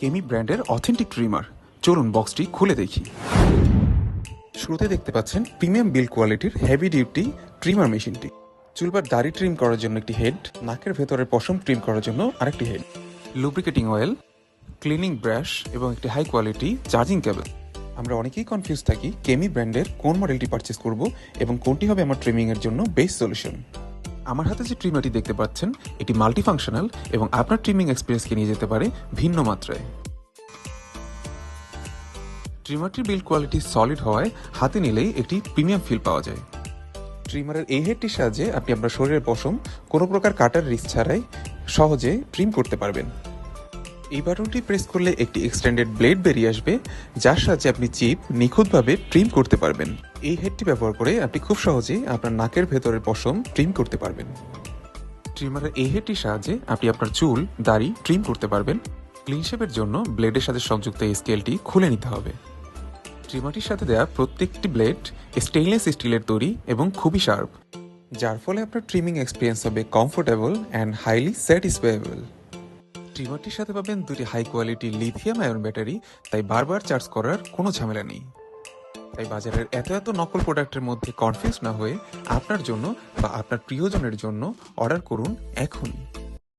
কেমি ব্র্যান্ডের authentic trimmer. চলুন বক্সটি খুলে দেখি। শুরুতে দেখতে পাচ্ছেন প্রিমিয়াম বিল্ড কোয়ালিটির হেভি ডিউটি ট্রিমার মেশিনটি। চুলবার দাড়ি ট্রিম করার জন্য একটি হেড, নাকের ভেতরের পশম ট্রিম করার জন্য আরেকটি head, lubricating oil, cleaning brush এবং একটি হাই কোয়ালিটি চার্জিং কেবল। আমরা অনেকেই কনফিউজ থাকি কেমি ব্র্যান্ডের কোন মডেলটি পারচেস করব এবং কোনটি হবে আমার ট্রিমিংয়ের জন্য বেস্ট সলিউশন। আমার হাতে যে ট্রিমারটি দেখতে পাচ্ছেন এটি মাল্টিফাংশনাল এবং আপনার ট্রিমিং এক্সপিরিয়েন্সকে নিয়ে যেতে পারে ভিন্ন মাত্রায়। ট্রিমারটির বিল্ড কোয়ালিটি সলিড হওয়ায় হাতে নিলেই একটি প্রিমিয়াম ফিল পাওয়া যায়। ট্রিমারের এই হেডটির সাহায্যে আপনি আপনার শরীরের পশম কোনো প্রকার কাটার রিস্ক ছাড়াই সহজে ট্রিম করতে পারবেন। এই বাটনটি প্রেস করলে একটি এক্সটেন্ডেড ব্লেড বেরিয়ে আসবে, যার সাহায্যে আপনি চিপ নিখুঁতভাবে ট্রিম করতে পারবেন। এই হেডটি ব্যবহার করে আপনি খুব সহজেই আপনার নাকের ভেতরের পশম ট্রিম করতে পারবেন। ট্রিমারের এই হেডটির সাহায্যে আপনি আপনার চুল, দাড়ি ট্রিম করতে পারবেন। ক্লিন শেপের জন্য ব্লেডের সাথে সংযুক্ত এই স্কেলটি খুলে নিতে হবে। ট্রিমারটির সাথে দেওয়া প্রত্যেকটি ব্লেড স্টেইনলেস স্টিলের তৈরি এবং খুবই শার্প, যার ফলে আপনার ট্রিমিং এক্সপিরিয়েন্স হবে কমফোর্টেবল অ্যান্ড হাইলি স্যাটিসফাইয়েবল। ট্রিমারটির সাথে পাবেন দুটি high quality lithium ion battery, তাই বারবার চার্জ করার কোনো ঝামেলা নেই। তাই বাজারের এত নকল প্রোডাক্টের মধ্যে কনফিউজ না হয়ে আপনার জন্য বা আপনার প্রিয়জনের জন্য অর্ডার করুন এখনই।